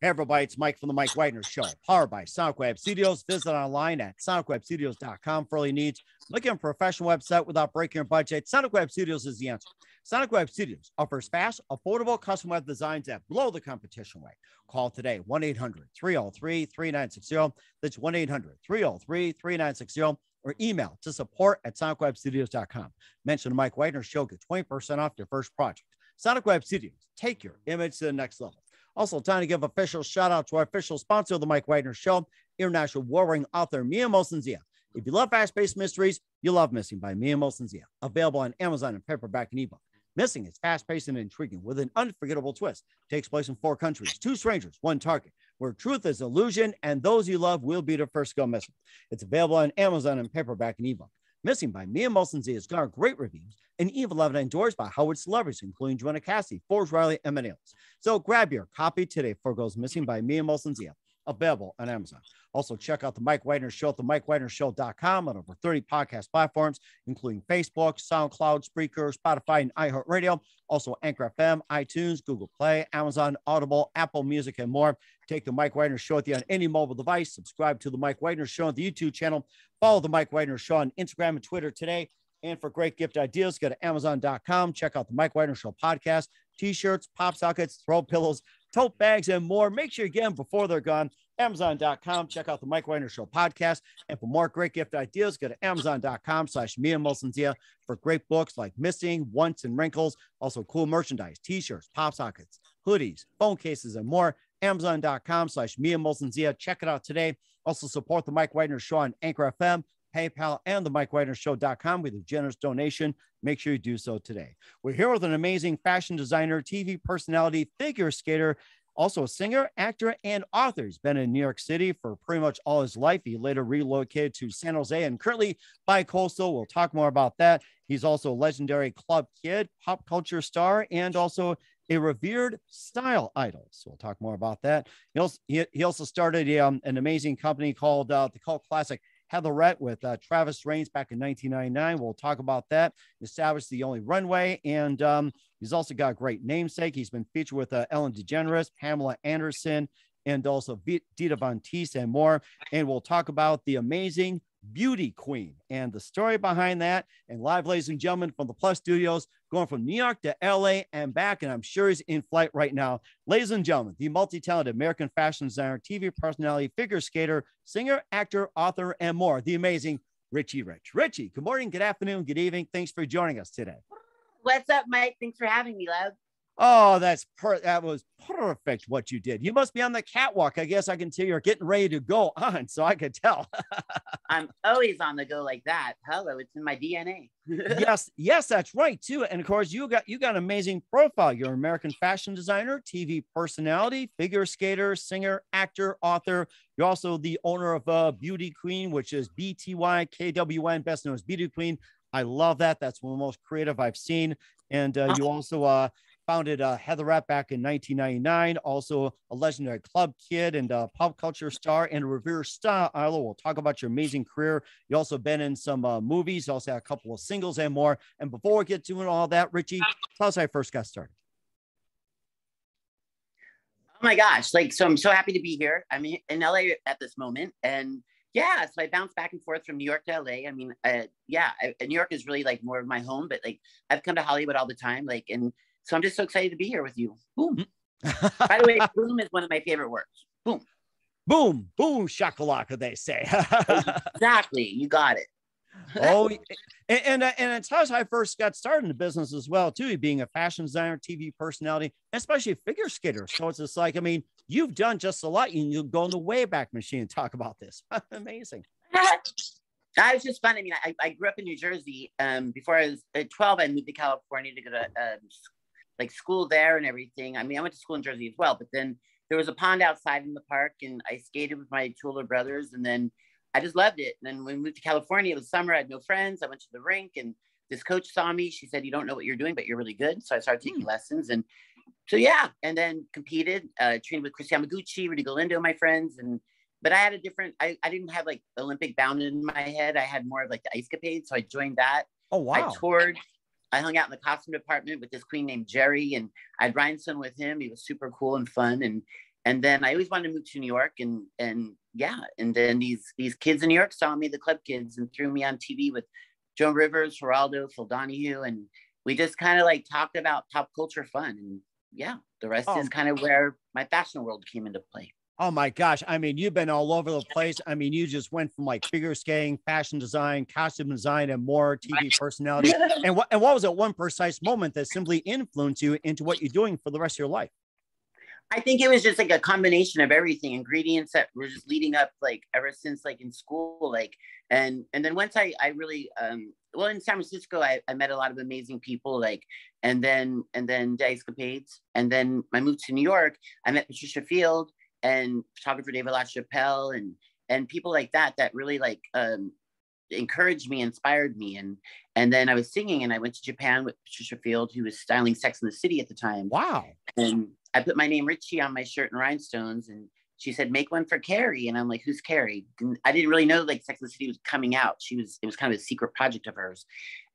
Hey, everybody, it's Mike from the Mike Wagner Show, powered by SonicWeb Studios. Visit online at sonicwebstudios.com for all your needs. Looking for a professional website without breaking your budget? SonicWeb Studios is the answer. SonicWeb Studios offers fast, affordable custom web designs that blow the competition away. Call today, 1-800-303-3960. That's 1-800-303-3960. Or email to support@sonicwebstudios.com. Mention the Mike Wagner Show, get 20% off your first project. SonicWeb Studios, take your image to the next level. Also, time to give official shout out to our official sponsor of the Mike Wagner Show, international warring author Mia Mosensia. If you love fast-paced mysteries, you love Missing by Mia Mosensia. Available on Amazon in paperback and ebook. Missing is fast-paced and intriguing with an unforgettable twist. Takes place in 4 countries, 2 strangers, 1 target, where truth is illusion and those you love will be the first to go missing. It's available on Amazon in paperback and ebook. Missing by Mia Mosensia has garnered great reviews and even loved and endorsed by Howard celebrities, including Joanna Cassidy, Forrest Riley, and many others. So grab your copy today for Goes Missing by Mia Mosensia, available on Amazon. Also, check out the Mike Wagner Show at themikewagnershow.com on over 30 podcast platforms, including Facebook, SoundCloud, Spreaker, Spotify, and iHeartRadio. Also, Anchor FM, iTunes, Google Play, Amazon, Audible, Apple Music, and more. Take the Mike Wagner Show with you on any mobile device. Subscribe to the Mike Wagner Show on the YouTube channel. Follow the Mike Wagner Show on Instagram and Twitter today. And for great gift ideas, go to Amazon.com. Check out the Mike Wagner Show podcast, T-shirts, pop sockets, throw pillows, tote bags, and more. Make sure you get them before they're gone. Amazon.com. Check out the Mike Wagner Show podcast. And for more great gift ideas, go to Amazon.com/Mia Mosensia for great books like Missing, Once, and Wrinkles. Also cool merchandise, T-shirts, pop sockets, hoodies, phone cases, and more. Amazon.com/Mia Mosensia. Check it out today. Also support the Mike Wagner Show on Anchor FM, PayPal, and the MikeWagnerShow.com with a generous donation. Make sure you do so today. We're here with an amazing fashion designer, TV personality, figure skater, also a singer, actor, and author. He's been in New York City for pretty much all his life. He later relocated to San Jose and currently bi-coastal. We'll talk more about that. He's also a legendary club kid, pop culture star, and also a revered style idol. So we'll talk more about that. He also started an amazing company called the cult classic Heatherette with Travis Raines back in 1999. We'll talk about that. Established the only runway, and he's also got a great namesake. He's been featured with Ellen DeGeneres, Pamela Anderson, and also Dita Von Teese and more. And we'll talk about the amazing beauty queen and the story behind that. And live, ladies and gentlemen, from the Plus Studios, going from New York to LA and back, and I'm sure he's in flight right now. Ladies and gentlemen, the multi-talented American fashion designer, TV personality, figure skater, singer, actor, author, and more, the amazing Richie Rich. Richie, good morning, good afternoon, good evening. Thanks for joining us today. What's up, Mike? Thanks for having me, love. Oh, that was perfect what you did. You must be on the catwalk. I guess I can tell you're getting ready to go on, so I could tell. I'm always on the go like that. Hello, it's in my DNA. yes, that's right too. And of course, you got an amazing profile. You're an American fashion designer, TV personality, figure skater, singer, actor, author. You're also the owner of Beauty Queen, which is BTYKWN, best known as Beauty Queen. I love that. That's one of the most creative I've seen. And you also founded Heatherette back in 1999, also a legendary club kid and pop culture star and a revered style idol. We'll talk about your amazing career. You also been in some movies, you also had a couple of singles and more. And before we get to all that, Richie, tell us how you first got started. Oh my gosh, so I'm so happy to be here. I'm in LA at this moment. And yeah, so I bounce back and forth from New York to LA. I mean, New York is really like more of my home, but like I've come to Hollywood all the time. And so I'm just so excited to be here with you. Boom. By the way, boom is one of my favorite words. Boom. Boom, boom, shakalaka, they say. Exactly. You got it. Oh, and it's how I first got started in the business as well, too, being a fashion designer, TV personality, especially a figure skater. So it's just like, I mean, you've done just a lot. You go in the Wayback Machine and talk about this. Amazing. That was just fun. I mean, I grew up in New Jersey. Before I was 12, I moved to California to go to like school there and everything. I mean, I went to school in Jersey as well, but then there was a pond outside in the park and I skated with my 2 older brothers and then I just loved it. And then when we moved to California, it was summer. I had no friends. I went to the rink and this coach saw me. She said, "You don't know what you're doing, but you're really good." So I started taking lessons. And so, yeah. And then competed, trained with Chris Yamaguchi, Rudy Galindo, my friends. But I had a different, I didn't have like Olympic bound in my head. I had more of like the ice capade. So I joined that. Oh, wow. I toured. I hung out in the costume department with this queen named Jerry and I had rhinestone with him. He was super cool and fun. and then I always wanted to move to New York, and yeah, and then these kids in New York saw me, the club kids, and threw me on TV with Joan Rivers, Geraldo, Phil Donahue, and we just kind of like talked about pop culture fun, and yeah, the rest is kind of where my fashion world came into play. Oh my gosh. I mean, you've been all over the place. I mean, you just went from like figure skating, fashion design, costume design, and more TV personality. And what was it one precise moment that simply influenced you into what you're doing for the rest of your life? I think it was just like a combination of everything, ingredients that were just leading up, like ever since like in school, like, and then once I really, well, in San Francisco, I met a lot of amazing people, like, and then Dice Capades. And then I moved to New York, I met Patricia Field and photographer David LaChapelle and people like that really like encouraged me, inspired me. And then I was singing, and I went to Japan with Patricia Field, who was styling Sex and the City at the time. Wow. And I put my name Richie on my shirt and rhinestones, and she said, make one for Carrie. And I'm like, who's Carrie? And I didn't really know like Sex and the City was coming out. It was kind of a secret project of hers.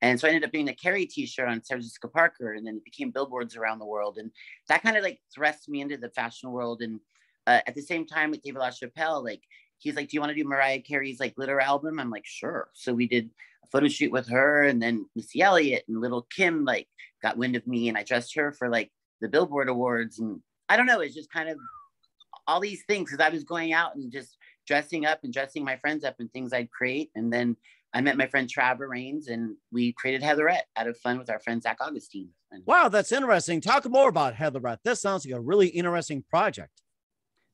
And so I ended up doing the Carrie t-shirt on Sarah Jessica Parker, and then it became billboards around the world. And that kind of like thrust me into the fashion world. And at the same time with David LaChapelle, like, he's like, do you want to do Mariah Carey's like Glitter album? I'm like, sure. So we did a photo shoot with her, and then Missy Elliott and Little Kim like got wind of me, and I dressed her for like the Billboard Awards. And I don't know, it's just kind of all these things, because I was going out and just dressing up and dressing my friends up in things I'd create. And then I met my friend Trevor Raines, and we created Heatherette out of fun with our friend Zach Augustine. Wow, that's interesting. Talk more about Heatherette. This sounds like a really interesting project.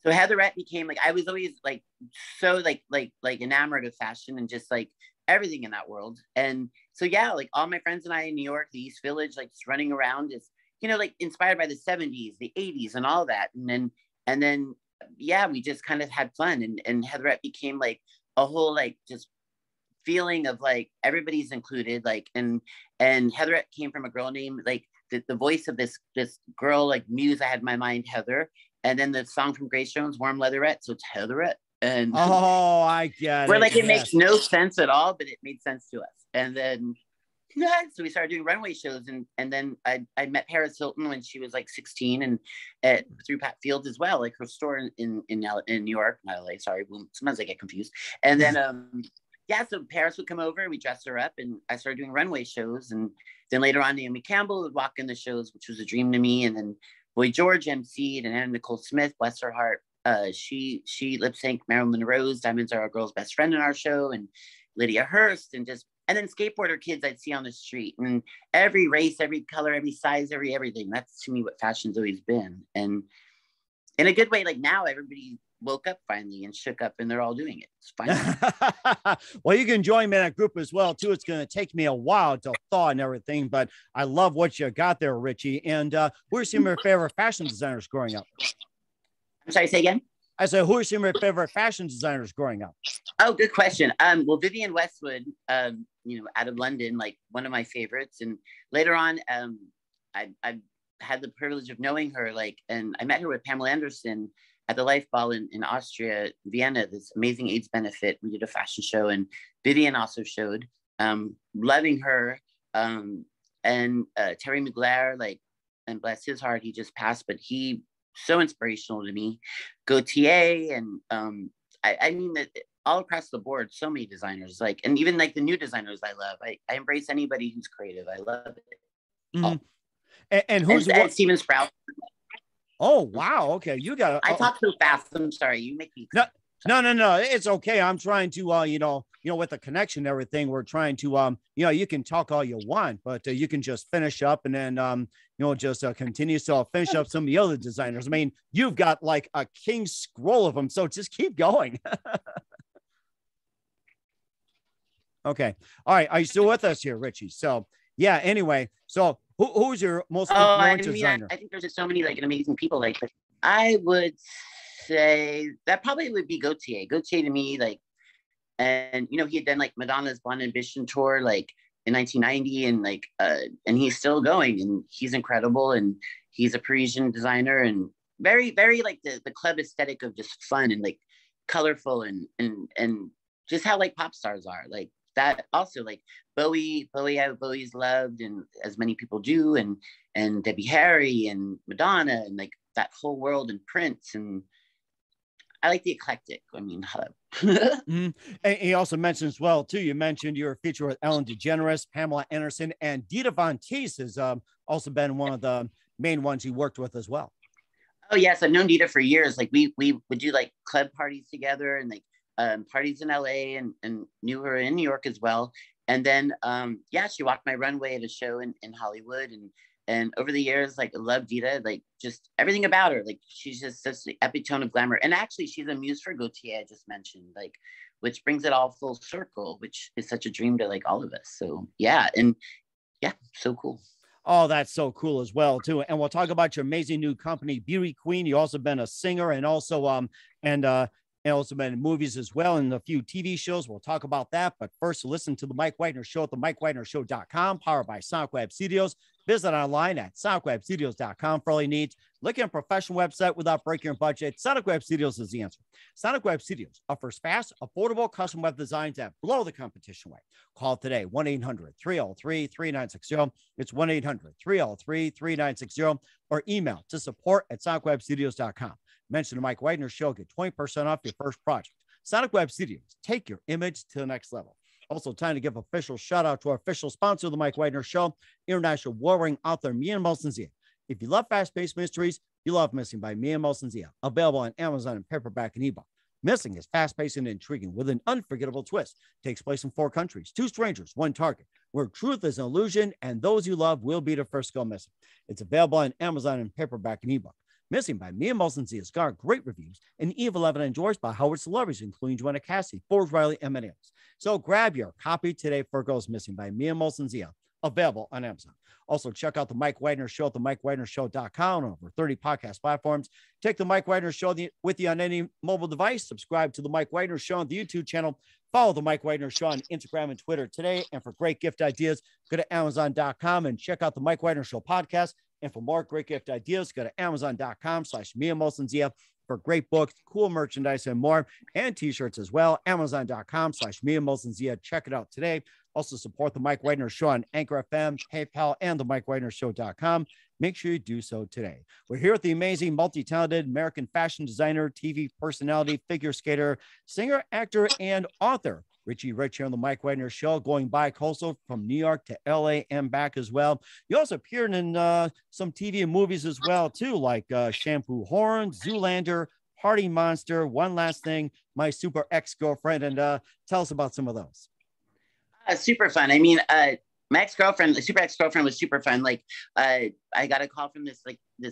So Heatherette became like, I was always like so like enamored of fashion and just like everything in that world. And so yeah, like all my friends and I in New York, the East Village, like just running around, is, you know, like inspired by the 70s, the 80s and all that. And then yeah, we just kind of had fun, and Heatherette became like a whole like just feeling of like everybody's included, like, and Heatherette came from a girl named like the voice of this girl, like muse I had in my mind, Heather. And then the song from Grace Jones, Warm Leatherette. So it's Heatherette. And oh, I get it. We're like, it makes no sense at all, but it made sense to us. And then, yeah, so we started doing runway shows. And then I met Paris Hilton when she was like 16, and through Pat Fields as well, like her store in New York, not LA, sorry. Sometimes I get confused. And then, yeah, so Paris would come over and we dressed her up, and I started doing runway shows. And then later on, Naomi Campbell would walk in the shows, which was a dream to me. And then Boy George emceed, and Anna Nicole Smith, bless her heart, she lip synced Marilyn Monroe's Diamonds Are a Girl's Best Friend in our show, and Lydia Hurst, and then skateboarder kids I'd see on the street, and every race, every color, every size, everything. That's to me what fashion's always been. And in a good way, like now everybody woke up finally and shook up, and they're all doing it. It's fine. Well, you can join me in that group as well too. It's going to take me a while to thaw and everything, but I love what you got there, Richie. And who are some of your favorite fashion designers growing up? I'm sorry, say again. I said, who are some of your favorite fashion designers growing up? Oh, good question. Well, Vivienne Westwood, you know, out of London, like one of my favorites. And later on, I had the privilege of knowing her, like, and I met her with Pamela Anderson at the Life Ball in Austria, Vienna, this amazing AIDS benefit. We did a fashion show, and Vivienne also showed, loving her. And Terry Mugler, like, and bless his heart, he just passed, but he so inspirational to me. Gautier, and I mean that all across the board, so many designers, like, and even like the new designers I love. I embrace anybody who's creative. I love it. Mm-hmm. And who's and Steven Sprout. Oh, wow. Okay. You got I talk so fast. I'm sorry. You make me. No. It's okay. I'm trying to, you know, with the connection and everything, we're trying to, you know, you can talk all you want, but you can just finish up and then, you know, just continue. So I'll finish up some of the other designers. I mean, you've got like a king scroll of them. So just keep going. Okay. All right. Are you still with us here, Richie? So yeah, anyway, so who's your most designer? I think there's just so many like amazing people. Like, I would say that probably would be Gautier. Gautier to me, like, and you know, he had done like Madonna's Blonde Ambition tour like in 1990, and like, and he's still going, and he's incredible, and he's a Parisian designer, and very, very like the club aesthetic of just fun and like colorful and just how like pop stars are like. That also like Bowie, I've always loved, and as many people do, and Debbie Harry and Madonna, and like that whole world and Prince, and I like the eclectic. I mean, hello. Mm-hmm. And he also mentioned as well, too, you mentioned your feature with Ellen DeGeneres, Pamela Anderson, and Dita Von Teese has also been one of the main ones you worked with as well. Oh yes, I've known Dita for years. Like we would do like club parties together, and like parties in LA, and knew her in New York as well. And then yeah, she walked my runway at a show in Hollywood, and over the years, like I love Dita, like just everything about her. Like she's just such the epitome of glamour. And actually she's a muse for Gaultier, I just mentioned, like, which brings it all full circle, which is such a dream to like all of us. So yeah, and yeah, so cool. Oh, that's so cool as well, too. And we'll talk about your amazing new company, Beauty Queen. You also been a singer and also and also been in movies as well and a few TV shows. We'll talk about that. But first, listen to the Mike Wagner Show at the MikeWagnerShow.com, powered by SonicWeb Studios. Visit online at SonicWebStudios.com for all your needs. Look at a professional website without breaking your budget. SonicWeb Studios is the answer. SonicWeb Studios offers fast, affordable custom web designs that blow the competition away. Call today, 1-800-303-3960. It's 1-800-303-3960, or email to support@SonicWebStudios.com. Mention the Mike Wagner Show, get 20% off your first project. SonicWeb Studios, take your image to the next level. Also, time to give official shout out to our official sponsor of the Mike Wagner Show, international warring author Mia Molson-Zia. If you love fast-paced mysteries, you love Missing by Mia Molson-Zia, available on Amazon in paperback and ebook. Missing is fast-paced and intriguing with an unforgettable twist. Takes place in 4 countries, 2 strangers, 1 target, where truth is an illusion and those you love will be the first to go missing. It's available on Amazon in paperback and ebook. Missing by Mia Molson-Zia has got great reviews and Eve 11 endorsed by Howard celebrities, including Joanna Cassidy, Forbes Riley, and many others. So grab your copy today for Goes Missing by Mia Molson-Zia, available on Amazon. Also, check out the Mike Wagner Show at the MikeWagnerShow.com on over 30 podcast platforms. Take the Mike Wagner Show with you on any mobile device. Subscribe to the Mike Wagner Show on the YouTube channel. Follow the Mike Wagner Show on Instagram and Twitter today. And for great gift ideas, go to Amazon.com and check out the Mike Wagner Show podcast. And for more great gift ideas, go to Amazon.com/Mia Molson-Zia for great books, cool merchandise, and more, and t-shirts as well. Amazon.com/Mia Molson-Zia. Check it out today. Also support the Mike Wagner Show on Anchor FM, PayPal, and the MikeWagnerShow.com. Make sure you do so today. We're here with the amazing, multi-talented American fashion designer, TV personality, figure skater, singer, actor, and author, Richie Rich, here on the Mike Wagner Show, going bi-coastal from New York to LA and back as well. You also appeared in some TV and movies as well, too, like Shampoo Horn, Zoolander, Party Monster, One Last Thing, My Super Ex-Girlfriend, and tell us about some of those. Super fun. I mean, my ex-girlfriend, the super ex-girlfriend, was super fun. Like, I got a call from this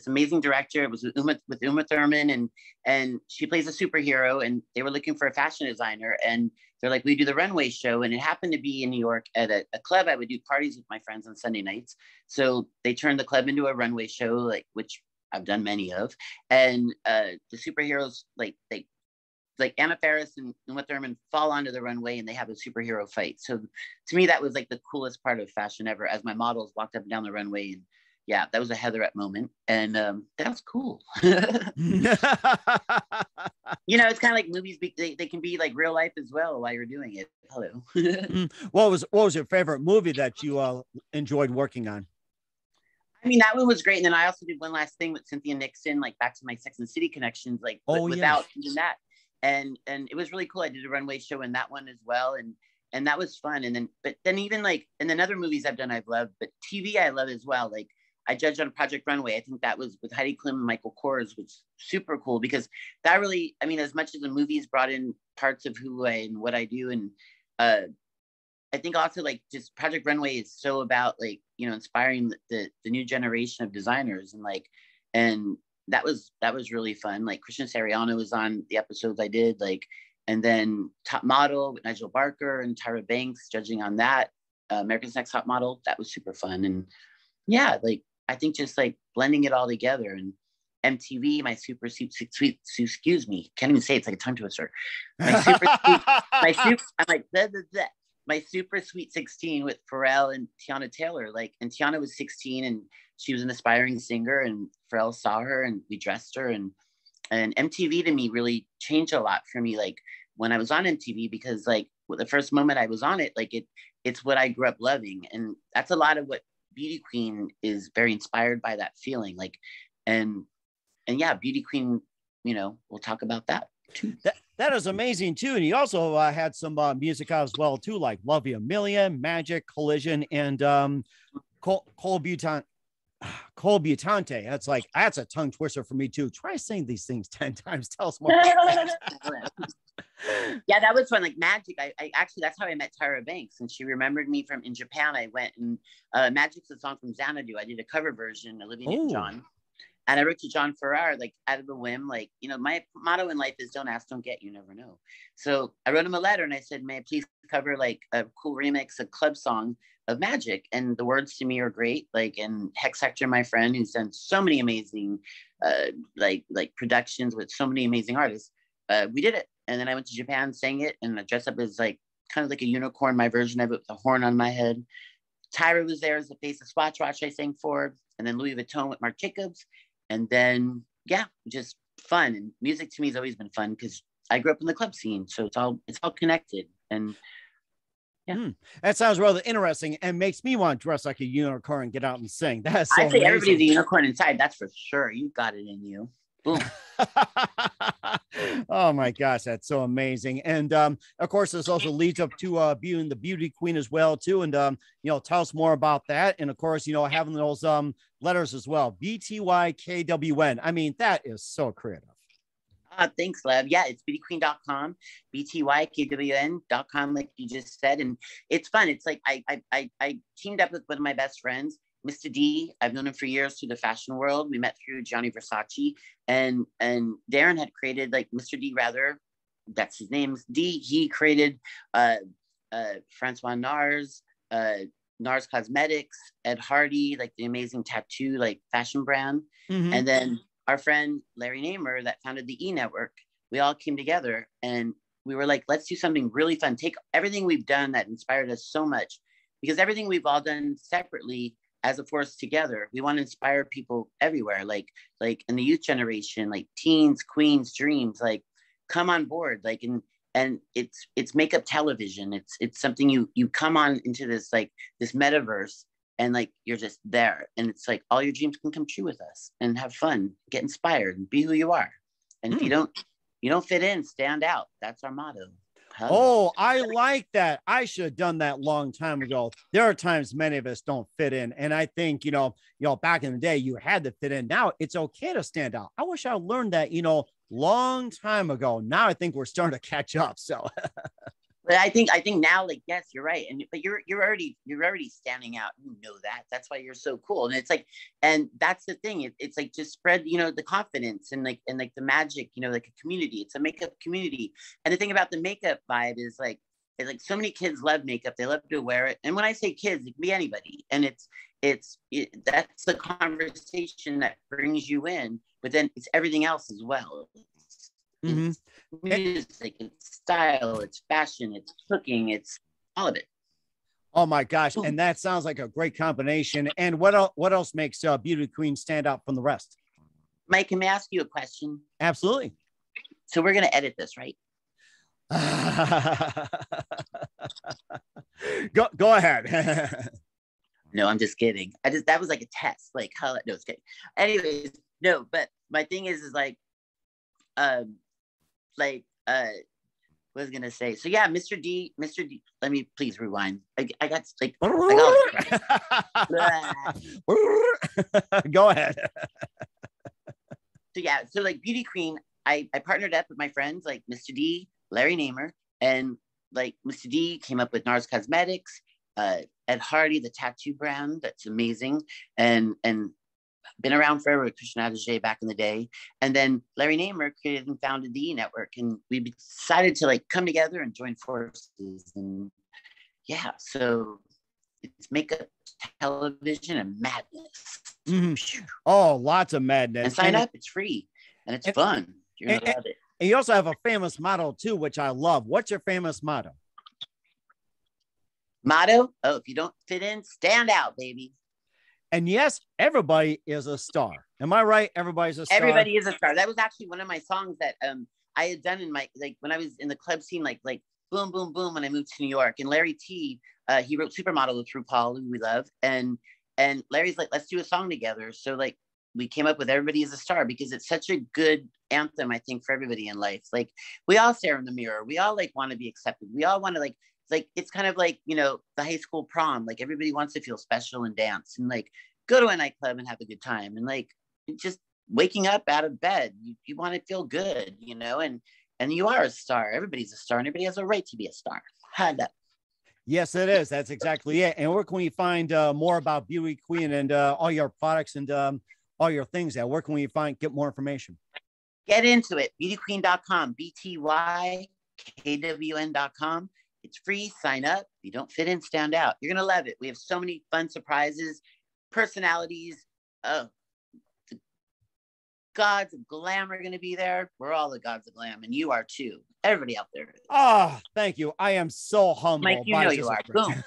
amazing director. It was with Uma Thurman, and she plays a superhero, and they were looking for a fashion designer, and they're like, we do the runway show, and it happened to be in New York at a club. I would do parties with my friends on Sunday nights, so they turned the club into a runway show, like, which I've done many of, and the superheroes like Anna Faris and Uma Thurman fall onto the runway and they have a superhero fight. So to me, that was like the coolest part of fashion ever, as my models walked up and down the runway. And yeah, that was a Heatherette moment. And that was cool. You know, it's kind of like movies, they can be like real life as well while you're doing it. Hello. What was your favorite movie that you enjoyed working on? I mean, that one was great. And then I also did One Last Thing with Cynthia Nixon, like back to my Sex and the City connections, like without doing that. And it was really cool. I did a runway show in that one as well, and that was fun. And then even like, and then other movies I've done I've loved, but TV I love as well. Like I judged on Project Runway. I think that was with Heidi Klum and Michael Kors, which was super cool because that really, I mean, as much as the movies brought in parts of who I and what I do, and I think also like just Project Runway is so about like, you know, inspiring the new generation of designers, and that was really fun. Like Christian Siriano was on the episodes I did, like, and then Top Model with Nigel Barker and Tyra Banks judging on that, America's Next Top Model. That was super fun. And yeah, like, I think just like blending it all together. And MTV, my super sweet, excuse me, can't even say it. It's like a tongue twister. My super my super sweet 16 with Pharrell and Tiana Taylor. Like, and Tiana was 16 and she was an aspiring singer, and Pharrell saw her and we dressed her, and MTV to me really changed a lot for me. Like when I was on MTV, because like the first moment I was on it, like it's what I grew up loving. And that's a lot of what Beauty Queen is very inspired by, that feeling. Like, and yeah, Beauty Queen, we'll talk about that too. That is amazing too. And he also had some music out as well too, like Love You a Million, Magic, Collision, and Cole Butante. That's a tongue twister for me too. Try saying these things 10 times. Tell us more. Yeah, that was fun. Like Magic, I actually, that's how I met Tyra Banks, and she remembered me from in Japan. I went and Magic's a song from Xanadu. I did a cover version, Olivia Newton-John. And I wrote to John Farrar, like out of a whim, like, my motto in life is don't ask, don't get, you never know. So I wrote him a letter and I said, may I please cover like a cool remix, a club song of Magic? And the words to me are great. Like, and Hex Hector, my friend, who's done so many amazing, like productions with so many amazing artists. We did it. And then I went to Japan, sang it, and I dressed up as like, kind of like a unicorn, my version of it with a horn on my head. Tyra was there as the face of Swatch Watch I sang for, and then Louis Vuitton with Marc Jacobs. And then, yeah, just fun. And music to me has always been fun because I grew up in the club scene. So it's all connected. And yeah. That sounds rather interesting and makes me want to dress like a unicorn and get out and sing. That's so I say amazing. Everybody's a unicorn inside. That's for sure. You got it in you. Boom. Oh my gosh, that's so amazing. And of course, this also leads up to being the Beauty Queen as well too. And tell us more about that. And of course, having those letters as well. BTYKWN. I mean, that is so creative. Thanks, Lev. Yeah, it's beautyqueen.com, BTYKWN.com, like you just said. And it's fun. It's like I teamed up with one of my best friends, Mr. D. I've known him for years through the fashion world. We met through Gianni Versace, and Darren had created, like, Mr. D, rather, that's his name, D. He created Francois Nars, Nars Cosmetics, Ed Hardy, like the amazing tattoo, like fashion brand. Mm-hmm. And then our friend Larry Namer that founded the E Network, we all came together and we were like, let's do something really fun. Take everything we've done that inspired us so much, because everything we've all done separately as a force together, we want to inspire people everywhere, like in the youth generation, like teens, queens, dreams, like come on board, like, and it's makeup television. It's something you come on into this, like this metaverse, and like you're just there, and it's like all your dreams can come true with us, and have fun, get inspired, and be who you are. And if you don't fit in, stand out. That's our motto. Oh, I like that. I should have done that long time ago. There are times many of us don't fit in. And I think, back in the day, you had to fit in. Now it's okay to stand out. I wish I learned that, long time ago. Now I think we're starting to catch up. So but I think now, like, yes, you're right. But you're already standing out. You know that. That's why you're so cool. And it's like, and that's the thing. It's like, just spread, the confidence and the magic, like a community. It's a makeup community. And the thing about the makeup vibe is like so many kids love makeup. They love to wear it. And when I say kids, it can be anybody. And that's the conversation that brings you in, but then it's everything else as well. Mm-hmm. It's music, it's style, it's fashion, it's cooking, it's all of it. Oh my gosh. And that sounds like a great combination. And what else makes Beauty Queen stand out from the rest? Mike, can I ask you a question? Absolutely. So we're going to edit this, right? Go ahead. No, I'm just kidding. That was like a test. Like, how? No, it's kidding. Anyways, no, but my thing is like, what was I gonna say? So yeah, Mr. D, let me please rewind. I got like Go ahead. So yeah, so like Beauty Queen, I partnered up with my friends like Mr. D, Larry Namer, and like Mr. D came up with NARS Cosmetics, Ed Hardy, the tattoo brand, that's amazing, and been around forever with Christian Audigier back in the day. And then Larry Namer created and founded the E Network, and we decided to like come together and join forces. And yeah, so it's makeup, television, and madness. Mm-hmm. Oh, lots of madness. And sign up, it's free and it's fun. You're gonna love it. And you also have a famous motto too, which I love. What's your famous motto? Motto? Oh, if you don't fit in, stand out, baby. And yes, everybody is a star. Am I right? Everybody's a star. Everybody is a star. That was actually one of my songs that I had done in my, like, when I was in the club scene, like boom, boom, boom, when I moved to New York. And Larry T, he wrote Supermodel with RuPaul, who we love. And Larry's like, let's do a song together. So like we came up with Everybody is a Star because it's such a good anthem, I think, for everybody in life. Like, we all stare in the mirror. We all like want to be accepted. We all want to like, it's kind of like, you know, the high school prom. Like, everybody wants to feel special and dance and like go to a nightclub and have a good time. And like, just waking up out of bed, you want to feel good, you know, and you are a star. Everybody's a star and everybody has a right to be a star. Yes, it is. That's exactly it. And where can we find more about Beauty Queen and all your products and all your things at? Where can we get more information? Get into it. BTYKWN, BTYKWN.com. It's free. Sign up. If you don't fit in, stand out. You're going to love it. We have so many fun surprises, personalities. Oh, the gods of glam are going to be there. We're all the gods of glam, and you are too. Everybody out there. Oh, thank you. I am so humbled. Mike, you know you are. Boom.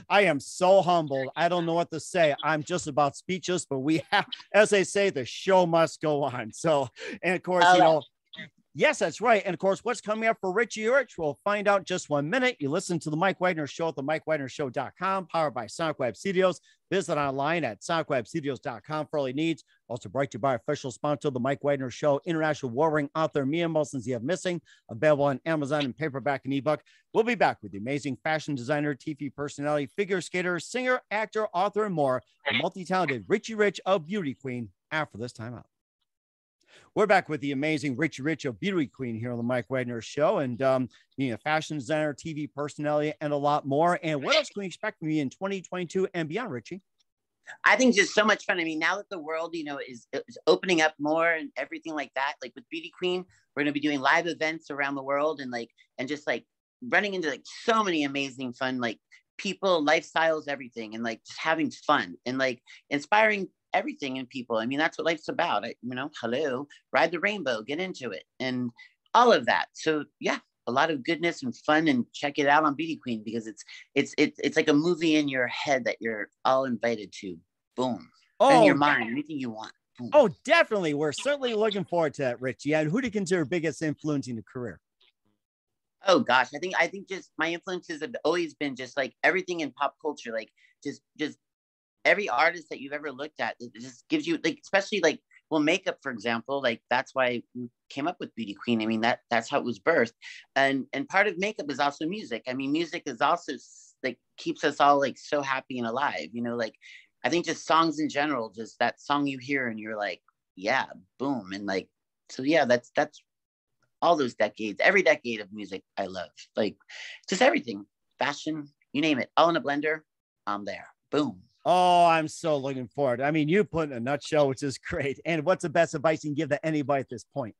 I am so humbled. I don't know what to say. I'm just about speechless, but we have, as they say, the show must go on. So, and of course, you know, yes, that's right. And of course, what's coming up for Richie Rich, we'll find out in just 1 minute. You listen to the Mike Wagner Show at the MikeWagnerShow.com, powered by Sonic Web Studios. Visit online at SonicWebStudios.com for all your needs. Also brought to you by official sponsor, the Mike Wagner Show, international warring author Mia Molson's The Missing, available on Amazon and paperback and ebook. We'll be back with the amazing fashion designer, TV personality, figure skater, singer, actor, author, and more, the multi-talented Richie Rich of Beauty Queen after this time out. We're back with the amazing Richie Rich of Beauty Queen here on the Mike Wagner Show, and being a fashion designer, TV personality, and a lot more. And what else can we expect from you in 2022 and beyond, Richie? I think just so much fun. I mean, now that the world, you know, is opening up more and everything like that, like with Beauty Queen, we're going to be doing live events around the world and just like running into like so many amazing fun, like people, lifestyles, everything, and like just having fun and like inspiring everything in people. I mean, that's what life's about. You know, hello, ride the rainbow, get into it, and all of that. So yeah, a lot of goodness and fun, and check it out on Beauty Queen because it's like a movie in your head that you're all invited to. Boom. In your mind, anything you want. Boom. Oh, definitely. We're certainly looking forward to that, Richie. And who do you consider biggest influence in your career? Oh gosh, I think just my influences have always been just like everything in pop culture, like just every artist that you've ever looked at. It just gives you like, especially like, well, makeup, for example, like that's why we came up with Beauty Queen. I mean, that's how it was birthed. And part of makeup is also music. I mean, music is also like keeps us all like so happy and alive, you know, like I think just songs in general, just that song you hear and you're like, yeah, boom. And like, so yeah, that's all those decades, every decade of music I love, like just everything, fashion, you name it, all in a blender, I'm there. Boom. Oh, I'm so looking forward. I mean, you put in a nutshell, which is great. And what's the best advice you can give to anybody at this point?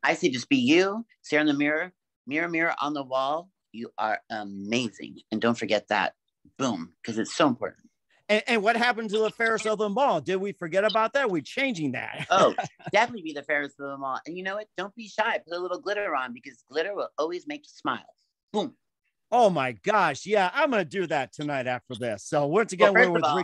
I say just be you, stare in the mirror, mirror on the wall. You are amazing. And don't forget that. Boom, because it's so important. And what happened to the Ferris of the Mall? Did we forget about that? We're changing that. Oh, definitely be the Ferris of the Mall. And you know what? Don't be shy. Put a little glitter on because glitter will always make you smile. Boom. Oh my gosh. Yeah, I'm gonna do that tonight after this. So once again, well, first of all,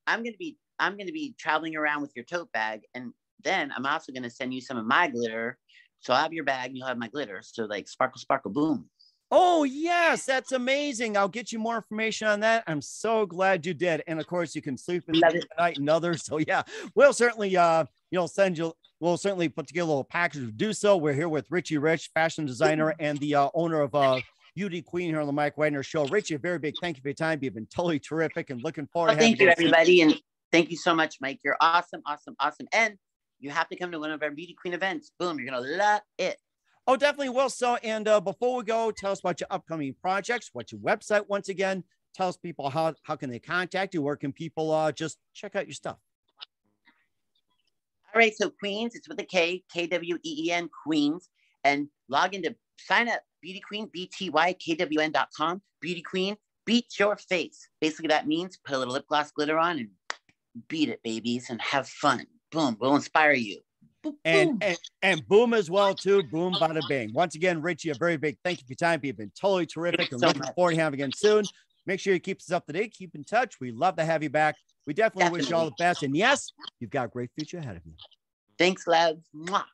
I'm gonna be traveling around with your tote bag, and then I'm also gonna send you some of my glitter. So I'll have your bag and you'll have my glitter. So like sparkle, sparkle, boom. Oh yes, that's amazing. I'll get you more information on that. I'm so glad you did. And of course, you can sleep in tonight and others. So yeah, we'll certainly we'll certainly put together a little package to do so. We're here with Richie Rich, fashion designer and the owner of Beauty Queen here on the Mike Wagner Show. Richie, a very big thank you for your time. You've been totally terrific and looking forward to having you. Thank you, everybody. And thank you so much, Mike. You're awesome, awesome, awesome. And you have to come to one of our Beauty Queen events. Boom, you're going to love it. Oh, definitely will. So, and before we go, tell us about your upcoming projects. What's your website? Once again, tell us people how can they contact you? Where can people just check out your stuff? All right. So Queens, it's with a K, KWEN, Queens. And log into, sign up, Beauty Queen, BTYKWN.com. Beauty Queen, beat your face. Basically, that means put a little lip gloss glitter on and beat it, babies, and have fun. Boom, we'll inspire you. And boom as well too. Boom, bada bing. Once again, Richie, a very big thank you for your time. You've been totally terrific and looking forward to having you again soon. Make sure you keep us up to date. Keep in touch. We love to have you back. We definitely wish you all the best. And yes, you've got a great future ahead of you. Thanks, love. Mwah.